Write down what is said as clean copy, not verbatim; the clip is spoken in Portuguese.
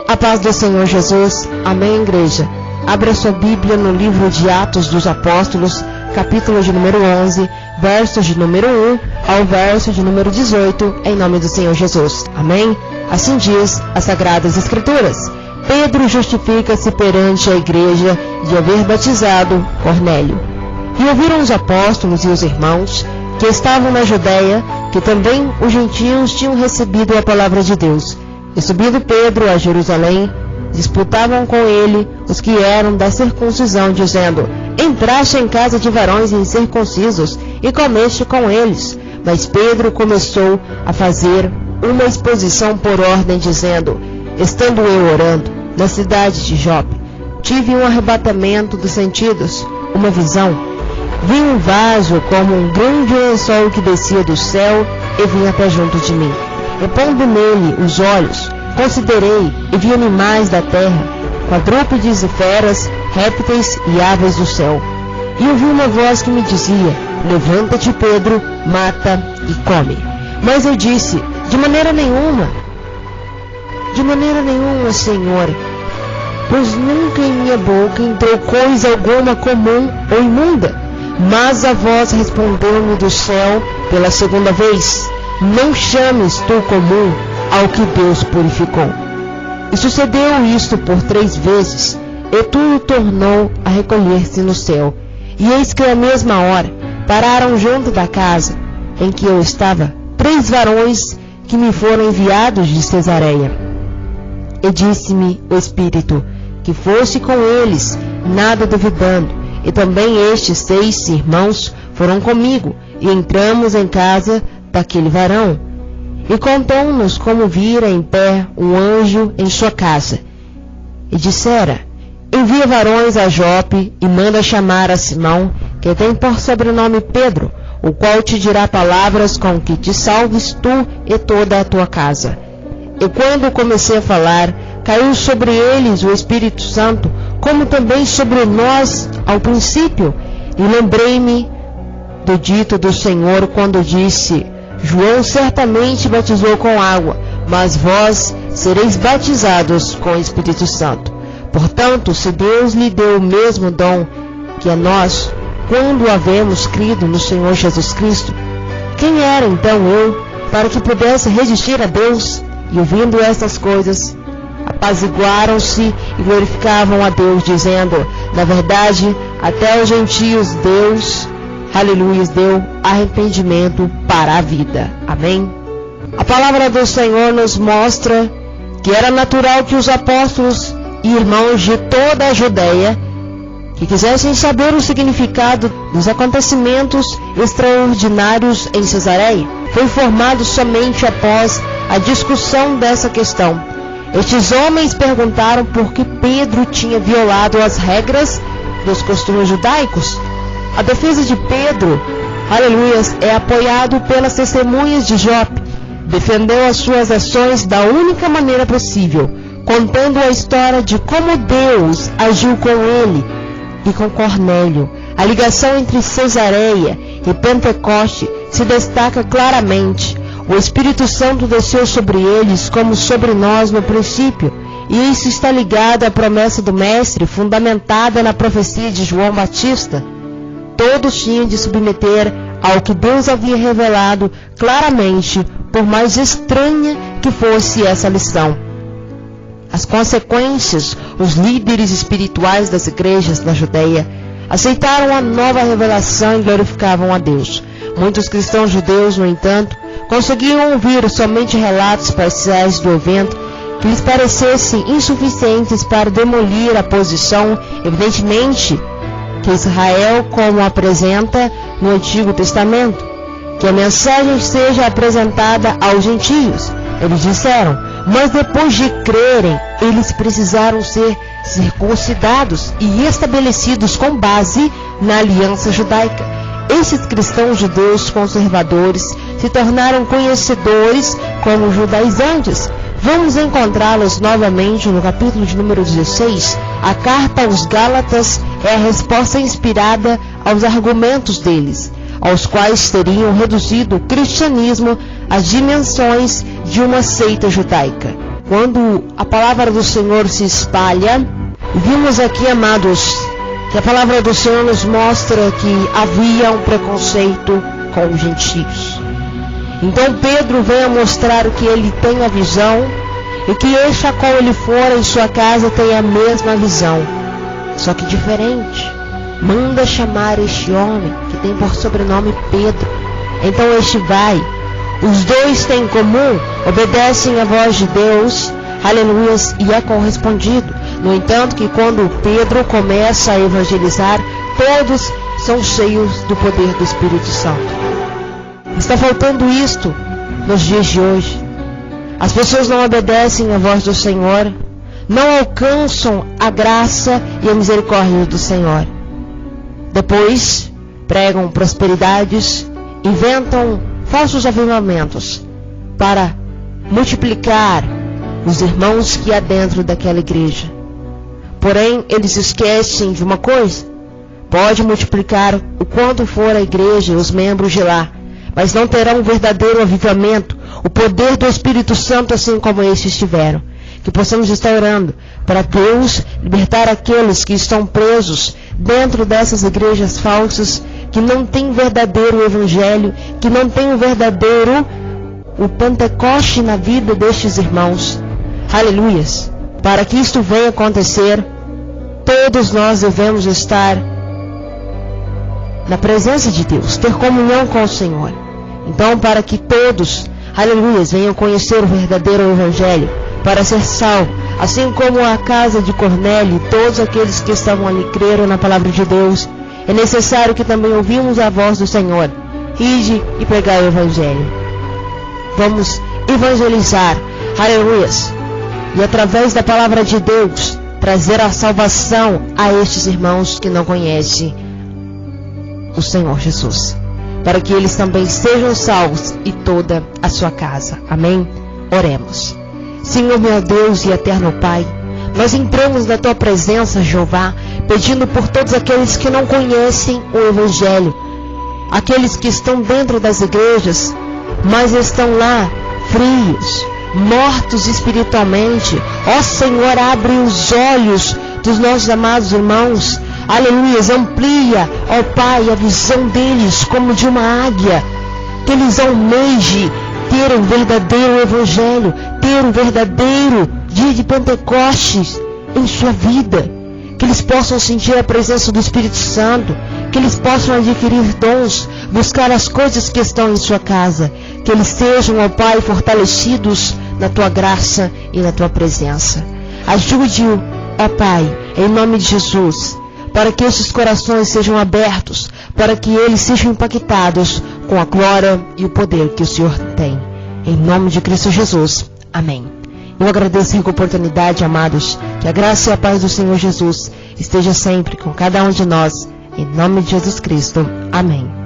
A paz do Senhor Jesus. Amém, igreja. Abra sua Bíblia no livro de Atos dos Apóstolos, capítulo de número 11, versos de número 1 ao verso de número 18, em nome do Senhor Jesus. Amém? Assim diz as Sagradas Escrituras. Pedro justifica-se perante a igreja de haver batizado Cornélio. E ouviram os apóstolos e os irmãos que estavam na Judéia, que também os gentios tinham recebido a palavra de Deus. E subindo Pedro a Jerusalém, disputavam com ele os que eram da circuncisão, dizendo: Entraste em casa de varões incircuncisos e comeste com eles. Mas Pedro começou a fazer uma exposição por ordem, dizendo: Estando eu orando na cidade de Jope, tive um arrebatamento dos sentidos, uma visão. Vi um vaso como um grande lençol que descia do céu e vinha até junto de mim. E pondo nele os olhos, considerei e vi animais da terra, quadrúpedes e feras, répteis e aves do céu. E ouvi uma voz que me dizia: Levanta-te, Pedro, mata e come. Mas eu disse: De maneira nenhuma, Senhor, pois nunca em minha boca entrou coisa alguma comum ou imunda. Mas a voz respondeu-me do céu pela segunda vez: Não chames tu comum ao que Deus purificou. E sucedeu isto por 3 vezes, e tudo tornou a recolher-se no céu. E eis que à mesma hora pararam junto da casa em que eu estava 3 varões que me foram enviados de Cesareia. E disse-me o Espírito que fosse com eles, nada duvidando. E também estes 6 irmãos foram comigo, e entramos em casa daquele varão. E contou-nos como vira em pé um anjo em sua casa. E dissera: Envia varões a Jope, e manda chamar a Simão, que tem por sobrenome Pedro, o qual te dirá palavras com que te salves tu e toda a tua casa. E quando comecei a falar, caiu sobre eles o Espírito Santo, como também sobre nós ao princípio. E lembrei-me do dito do Senhor quando disse: João certamente batizou com água, mas vós sereis batizados com o Espírito Santo. Portanto, se Deus lhe deu o mesmo dom que a nós, quando havemos crido no Senhor Jesus Cristo, quem era então eu, para que pudesse resistir a Deus? E ouvindo estas coisas, apaziguaram-se e glorificavam a Deus, dizendo: Na verdade, até os gentios Deus, aleluia, deu arrependimento para a vida. Amém? A palavra do Senhor nos mostra que era natural que os apóstolos e irmãos de toda a Judéia, que quisessem saber o significado dos acontecimentos extraordinários em Cesareia, foi formado somente após a discussão dessa questão. Estes homens perguntaram por que Pedro tinha violado as regras dos costumes judaicos. A defesa de Pedro, aleluia, é apoiado pelas testemunhas de Jope. Defendeu as suas ações da única maneira possível, contando a história de como Deus agiu com ele e com Cornélio. A ligação entre Cesareia e Pentecoste se destaca claramente. O Espírito Santo desceu sobre eles como sobre nós no princípio, e isso está ligado à promessa do Mestre, fundamentada na profecia de João Batista. Todos tinham de submeter ao que Deus havia revelado claramente, por mais estranha que fosse essa lição. As consequências, os líderes espirituais das igrejas da Judéia aceitaram a nova revelação e glorificavam a Deus. Muitos cristãos judeus, no entanto, conseguiam ouvir somente relatos parciais do evento que lhes parecessem insuficientes para demolir a posição, evidentemente, que Israel como apresenta no Antigo Testamento, que a mensagem seja apresentada aos gentios. Eles disseram: mas depois de crerem, eles precisaram ser circuncidados e estabelecidos com base na aliança judaica. Esses cristãos judeus conservadores se tornaram conhecedores como judaizantes. Vamos encontrá-los novamente no capítulo de número 16. A carta aos Gálatas é a resposta inspirada aos argumentos deles, aos quais teriam reduzido o cristianismo às dimensões de uma seita judaica. quando a palavra do Senhor se espalha, vimos aqui, amados, que a palavra do Senhor nos mostra que havia um preconceito com os gentios. Então Pedro vem a mostrar que ele tem a visão e que este a qual ele for em sua casa tem a mesma visão, só que diferente. Manda chamar este homem, que tem por sobrenome Pedro. Então este vai. Os dois têm em comum, obedecem à voz de Deus, aleluias, e é correspondido. No entanto, que quando Pedro começa a evangelizar, todos são cheios do poder do Espírito Santo. Está faltando isto nos dias de hoje. As pessoas não obedecem à voz do Senhor, não alcançam a graça e a misericórdia do Senhor. Depois, pregam prosperidades, inventam falsos avivamentos para multiplicar os irmãos que há dentro daquela igreja. Porém, eles esquecem de uma coisa: pode multiplicar o quanto for a igreja e os membros de lá, mas não terão um verdadeiro avivamento, o poder do Espírito Santo, assim como estes tiveram. Que possamos estar orando para Deus libertar aqueles que estão presos dentro dessas igrejas falsas, que não têm verdadeiro evangelho, que não têm o verdadeiro Pentecoste na vida destes irmãos. Aleluias! Para que isto venha acontecer, todos nós devemos estar na presença de Deus, ter comunhão com o Senhor. Então, para que todos, aleluias, venham conhecer o verdadeiro evangelho, para ser salvo, assim como a casa de Cornélio e todos aqueles que estavam ali creram na palavra de Deus, é necessário que também ouvimos a voz do Senhor. Ide e pregai o evangelho. Vamos evangelizar, aleluias, e através da palavra de Deus, trazer a salvação a estes irmãos que não conhecem o Senhor Jesus, para que eles também sejam salvos e toda a sua casa. Amém? Oremos. Senhor, meu Deus e eterno Pai, nós entramos na Tua presença, Jeová, pedindo por todos aqueles que não conhecem o Evangelho, aqueles que estão dentro das igrejas, mas estão lá frios, mortos espiritualmente. Ó Senhor, abre os olhos dos nossos amados irmãos, aleluias, amplia, ó Pai, a visão deles como de uma águia, que eles almejem ter um verdadeiro evangelho, ter um verdadeiro dia de Pentecostes em sua vida, que eles possam sentir a presença do Espírito Santo, que eles possam adquirir dons, buscar as coisas que estão em sua casa, que eles sejam, ó Pai, fortalecidos na Tua graça e na Tua presença. Ajude-o, ó Pai, em nome de Jesus, para que esses corações sejam abertos, para que eles sejam impactados com a glória e o poder que o Senhor tem. Em nome de Cristo Jesus. Amém. Eu agradeço a oportunidade, amados, que a graça e a paz do Senhor Jesus esteja sempre com cada um de nós. Em nome de Jesus Cristo. Amém.